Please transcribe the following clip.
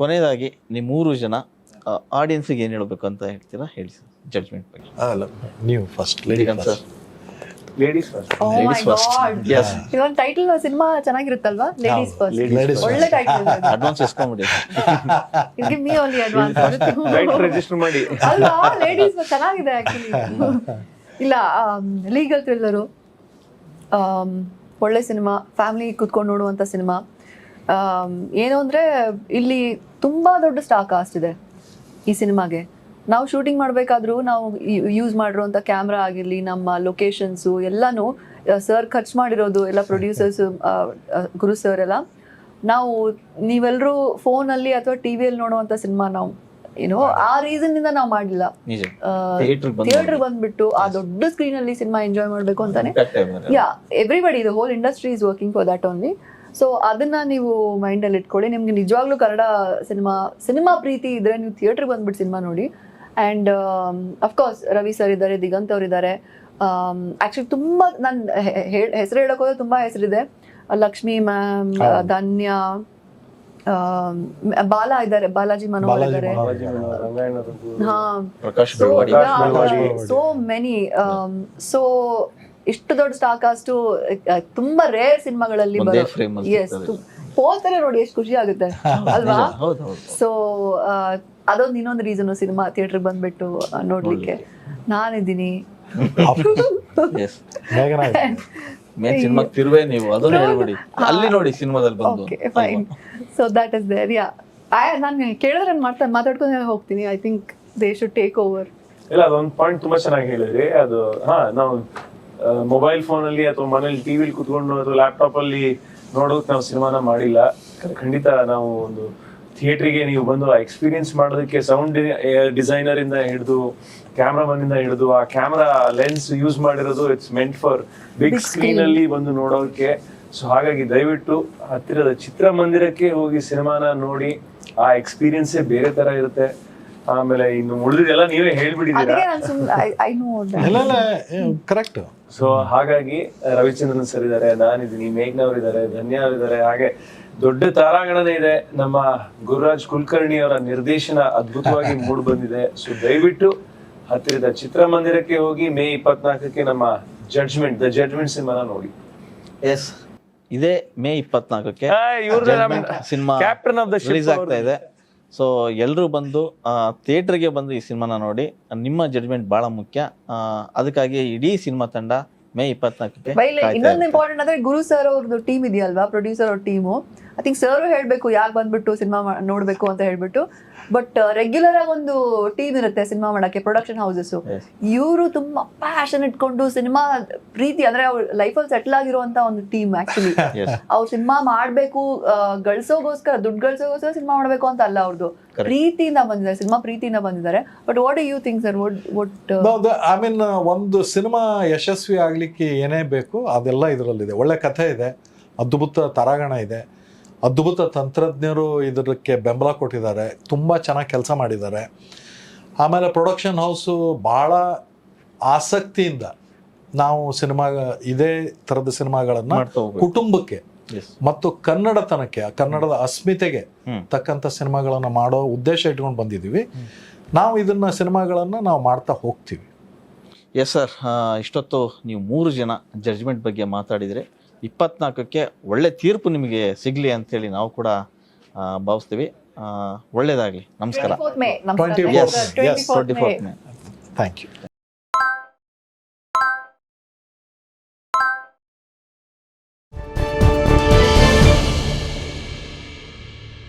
ಕೊನೆಯದಾಗಿ ನೀವು 3 ಜನ ಆಡಿಯನ್ಸಿಗೆ ಏನು ಹೇಳಬೇಕು ಅಂತ ಹೇಳ್ತೀರಾ, ಹೇಳಿ ಸರ್ ಜಡ್ಜ್ಮೆಂಟ್ ಬಗ್ಗೆ. ಅಲ್ಲ ನೀವು first sir ladies first. Oh my Ladies first. God. Yes. ಇದೊಂದು ಟೈಟಲ್ ಸಿನಿಮಾ ಚೆನ್ನಾಗಿರುತ್ತಲ್ವಾ, ಲೇಡೀಸ್ ಫಸ್ಟ್. Ladies ಒಳ್ಳೆ ಟೈಟಲ್. ಅಡ್ವಾನ್ಸ್ ಎಸ್ಕೊಂಬಿಡಿ. Give me only advance. Right register ಮಾಡಿ. ಅಲ್ವಾ, ಲೇಡೀಸ್ ಚೆನ್ನಾಗಿದೆ ಆಕ್ಚುಲಿ. ಇಲ್ಲ, ಲೀಗಲ್ ಥ್ರಿಲ್ಲರು, ಒಳ್ಳೆ ಸಿನಿಮಾ, ಫ್ಯಾಮಿಲಿ ಕುತ್ಕೊಂಡು ನೋಡುವಂಥ ಸಿನಿಮಾ. ಏನು ಅಂದರೆ ಇಲ್ಲಿ ತುಂಬ ದೊಡ್ಡ ಸ್ಟಾರ್ ಕಾಸ್ಟ್ ಇದೆ ಈ ಸಿನಿಮಾಗೆ. ನಾವು ಶೂಟಿಂಗ್ ಮಾಡಬೇಕಾದ್ರೂ ನಾವು ಯೂಸ್ ಮಾಡಿರೋಂಥ ಕ್ಯಾಮ್ರಾ ಆಗಿರಲಿ, ನಮ್ಮ ಲೊಕೇಶನ್ಸು ಎಲ್ಲನೂ ಸರ್ ಖರ್ಚು ಮಾಡಿರೋದು ಎಲ್ಲ, ಪ್ರೊಡ್ಯೂಸರ್ಸು ಗುರು ಸರ್ ಎಲ್ಲ. ನಾವು ನೀವೆಲ್ಲರೂ ಫೋನಲ್ಲಿ ಅಥವಾ ಟಿ ವಿಯಲ್ಲಿ ನೋಡುವಂಥ ಸಿನಿಮಾ ನಾವು ಏನೋ ಆ ರೀಸನ್ನಿಂದ ನಾವು ಮಾಡಲಿಲ್ಲ. ಥಿಯೇಟರ್ ಬಂದ್ಬಿಟ್ಟು ಆ ದೊಡ್ಡ ಸ್ಕ್ರೀನಲ್ಲಿ ಸಿನಿಮಾ ಎಂಜಾಯ್ ಮಾಡಬೇಕು ಅಂತಾನೆ. Everybody, the whole industry is working for that only. So ಅದನ್ನ ನೀವು ಮೈಂಡಲ್ಲಿ ಇಟ್ಕೊಳ್ಳಿ. ನಿಮ್ಗೆ ನಿಜವಾಗ್ಲೂ ಕನ್ನಡ ಸಿನಿಮಾ ಪ್ರೀತಿ ಇದ್ರೆ ನೀವು ಥಿಯೇಟರ್ ಬಂದ್ಬಿಟ್ಟು ಸಿನಿಮಾ ನೋಡಿ. ಆ್ಯಂಡ್ ಅಫ್ಕೋರ್ಸ್ ರವಿ ಸರ್ ಇದ್ದಾರೆ, ದಿಗಂತ್ ಅವ್ರು ಇದ್ದಾರೆ. ಆ್ಯಕ್ಚುಲಿ ತುಂಬ ನಾನು ಹೆಸರು ಹೇಳೋಕೆ ಹೋದ್ರೆ ತುಂಬ ಹೆಸರಿದೆ. ಲಕ್ಷ್ಮಿ ಮ್ಯಾಮ್, ಧನ್ಯ, ಬಾಲಾ ಇದ್ದಾರೆ, ಬಾಲಾಜಿ ಮನೋಹರ್ ಇದ್ದಾರೆ, ಸೋ ಮೆನಿ. ಸೊ ಇಷ್ಟು ದೊಡ್ಡ ಸ್ಟಾರ್ ಕಾಸ್ಟು ತುಂಬಾ ರೇರ್ ಸಿನಿಮಾಗಳಲ್ಲಿ ಹೋಗ್ತಾರೆ ನೋಡಿ, ಎಷ್ಟು ಖುಷಿ ಆಗುತ್ತೆ ಅಲ್ವಾ. ಸೊ ಅದೊಂದು ಇನ್ನೊಂದು ರೀಸನ್ ಸಿನಿಮಾ ಥಿಯೇಟರ್ ಬಂದ್ಬಿಟ್ಟು ನೋಡ್ಲಿಕ್ಕೆ ನಾನಿದ್ದೀನಿ. ಸಿನಿಮಾ ತಿರುವೆ ನೀವು ಅದನ್ನ ಹೇಳ್ಬಿಡಿ, ಅಲ್ಲಿ ನೋಡಿ ಸಿನಿಮಾದಲ್ಲಿ ಬಂದು. Fine. So that is there. Yeah, ನಾನು ಕೇಳಿದ್ರೆ ನಾನು ಮಾತಾಡ್ಕೊಂಡು ಹೋಗ್ತೀನಿ. I think they should take over. ಇಲ್ಲ, ಅದೊಂದು ಪಾಯಿಂಟ್ ತುಂಬಾ ಚೆನ್ನಾಗಿ ಹೇಳಿದ್ರಿ. ಅದು ನಾವು ಮೊಬೈಲ್ ಫೋನ್ ಅಲ್ಲಿ ಅಥವಾ ಮನೇಲಿ ಟಿವಿಲಿ ಕುತ್ಕೊಂಡು ಅಥವಾ ಲ್ಯಾಪ್ಟಾಪ್ ಅಲ್ಲಿ ನೋಡೋಕೆ ನಾವು ಸಿನಿಮಾನ ಮಾಡಿಲ್ಲ. ಖಂಡಿತ ನಾವು ಒಂದು ಥಿಯೇಟ್ರಿಗೆ ನೀವು ಬಂದು ಆ ಎಕ್ಸ್ಪೀರಿಯನ್ಸ್ ಮಾಡೋದಕ್ಕೆ ಸೌಂಡ್ ಡಿಸೈನರ್ ಇಂದ ಹಿಡಿದು ಕ್ಯಾಮ್ರಾಮನ್ ಇಂದ ಹಿಡಿದು ಆ ಕ್ಯಾಮ್ರಾ ಲೆನ್ಸ್ ಯೂಸ್ ಮಾಡಿರೋದು it's meant for big screen ಅಲ್ಲಿ ಬಂದು ನೋಡೋಕೆ. ಸೊ ಹಾಗಾಗಿ ದಯವಿಟ್ಟು ಹತ್ತಿರದ ಚಿತ್ರಮಂದಿರಕ್ಕೆ ಹೋಗಿ ಸಿನಿಮಾನ ನೋಡಿ, ಆ ಎಕ್ಸ್ಪೀರಿಯನ್ಸೇ ಬೇರೆ ತರ ಇರುತ್ತೆ. ಆಮೇಲೆ ಇನ್ನು ಉಳಿದಿದೆಲ್ಲ ನೀವೇ ಹೇಳ್ಬಿಟ್ಟಿದ್ದೀರಾ. ಕರೆಕ್ಟ್. ಸೊ ಹಾಗಾಗಿ ರವಿಚಂದ್ರನ್ ಸರ್ ಇದ್ದಾರೆ, ನಾನಿದ್ದೀನಿ, ಮೇಘ್ನವ್ರು ಇದ್ದಾರೆ, ಧನ್ಯ ಅವರಿದ್ದಾರೆ, ಹಾಗೆ ದೊಡ್ಡ ತಾರಾಗಣನೆ ಇದೆ. ನಮ್ಮ ಗುರುರಾಜ್ ಕುಲಕರ್ಣಿ ಅವರ ನಿರ್ದೇಶನ ಅದ್ಭುತವಾಗಿ ಮೂಡ್ ಬಂದಿದೆ. ಸೊ ದಯವಿಟ್ಟು ಹತ್ತಿರದ ಚಿತ್ರಮಂದಿರಕ್ಕೆ ಹೋಗಿ ಮೇ 24ಕ್ಕೆ ನಮ್ಮ ದ ಜಡ್ಜ್ಮೆಂಟ್ ಸಿನಿಮಾನ ನೋಡಿ. ಎಸ್, ಇದೇ ಮೇ 24ಕ್ಕೆ ಸಿನಿಮಾ ಕ್ಯಾಪ್ಟನ್ ಆಫ್ ದ ರಿಲೀಸ್ ಆಗ್ತಾ ಇದೆ. ಸೊ ಎಲ್ಲರೂ ಬಂದು ಥಿಯೇಟರ್ಗೆ ಬಂದು ಈ ಸಿನಿಮಾನ ನೋಡಿ. ನಿಮ್ಮ ಜಡ್ಜ್ಮೆಂಟ್ ಬಹಳ ಮುಖ್ಯ. ಅದಕ್ಕಾಗಿ ಇಡೀ ಸಿನಿಮಾ ತಂಡ ಮೇ 24ಕ್ಕೆ. ಇನ್ನೊಂದು ಇಂಪಾರ್ಟೆಂಟ್ ಅಂದ್ರೆ ಗುರು ಸರ್ ಅವ್ರದ್ದು ಟೀಮ್ ಇದೆಯಲ್ವಾ, ಪ್ರೊಡ್ಯೂಸರ್ ಅವ್ರ ಟೀಮು. ಐ ಥಿಂಕ್ ಸರ್ ಹೇಳ್ಬೇಕು ಯಾಕೆ ಬಂದ್ಬಿಟ್ಟು ಸಿನಿಮಾ ನೋಡ್ಬೇಕು ಅಂತ ಹೇಳ್ಬಿಟ್ಟು. ಬಟ್ ರೆಗ್ಯುಲರ್ ಆಗಿ ಒಂದು ಟೀಮ್ ಇರುತ್ತೆ ಸಿನಿಮಾ ಮಾಡಕ್ಕೆ, ಪ್ರೊಡಕ್ಷನ್ ಹೌಸಸ್. ಇವರು ತುಂಬಾ ಪ್ಯಾಷನ್ ಇಟ್ಕೊಂಡು ಸಿನಿಮಾ ಪ್ರೀತಿ ಅಂದ್ರೆ ಅವ್ರ ಲೈಫಲ್ಲಿ ಸೆಟ್ಲ್ ಆಗಿರುವಂತ ಒಂದು ಟೀಮ್. ಆಕ್ಚುಲಿ ಅವ್ರು ಸಿನಿಮಾ ಮಾಡ್ಬೇಕು, ಗಳಿಸೋಗೋಸ್ಕರ, ದುಡ್ಡು ಗಳಿಸೋಗೋಸ್ಕರ ಸಿನಿಮಾ ಮಾಡ್ಬೇಕು ಅಂತ ಅಲ್ಲ. ಅವ್ರದ್ದು ಪ್ರೀತಿಯಿಂದ ಬಂದಿದ್ದಾರೆ, ಸಿನಿಮಾ ಪ್ರೀತಿಯಿಂದ ಬಂದಿದ್ದಾರೆ. But what do you think sir? I mean ಒಂದು ಸಿನಿಮಾ ಯಶಸ್ವಿ ಆಗ್ಲಿಕ್ಕೆ ಏನೇ ಬೇಕು ಅದೆಲ್ಲ ಇದರಲ್ಲಿದೆ. ಒಳ್ಳೆ ಕಥೆ ಇದೆ, ಅದ್ಭುತ ತಾರಾಗಣ ಇದೆ, ಅದ್ಭುತ ತಂತ್ರಜ್ಞರು ಇದಕ್ಕೆ ಬೆಂಬಲ ಕೊಟ್ಟಿದ್ದಾರೆ, ತುಂಬ ಚೆನ್ನಾಗಿ ಕೆಲಸ ಮಾಡಿದ್ದಾರೆ. ಆಮೇಲೆ ಪ್ರೊಡಕ್ಷನ್ ಹೌಸು ಭಾಳ ಆಸಕ್ತಿಯಿಂದ ನಾವು ಇದೇ ಥರದ ಸಿನಿಮಾಗಳನ್ನು ಕುಟುಂಬಕ್ಕೆ ಮತ್ತು ಕನ್ನಡತನಕ್ಕೆ, ಕನ್ನಡದ ಅಸ್ಮಿತೆಗೆ ತಕ್ಕಂಥ ಸಿನಿಮಾಗಳನ್ನು ಮಾಡೋ ಉದ್ದೇಶ ಇಟ್ಕೊಂಡು ಬಂದಿದ್ದೀವಿ. ನಾವು ಸಿನಿಮಾಗಳನ್ನು ನಾವು ಮಾಡ್ತಾ ಹೋಗ್ತೀವಿ. ಎಸ್ ಸರ್, ಇಷ್ಟೊತ್ತು ನೀವು 3 ಜನ ಜಡ್ಜ್ಮೆಂಟ್ ಬಗ್ಗೆ ಮಾತಾಡಿದರೆ 24ಕ್ಕೆ ಒಳ್ಳೆ ತೀರ್ಪು ನಿಮಗೆ ಸಿಗಲಿ ಅಂತೇಳಿ ನಾವು ಕೂಡ ಭಾವಿಸ್ತೀವಿ. ಒಳ್ಳೆಯದಾಗಲಿ. ನಮಸ್ಕಾರ. 24th May. Yes, 24th May. Thank you.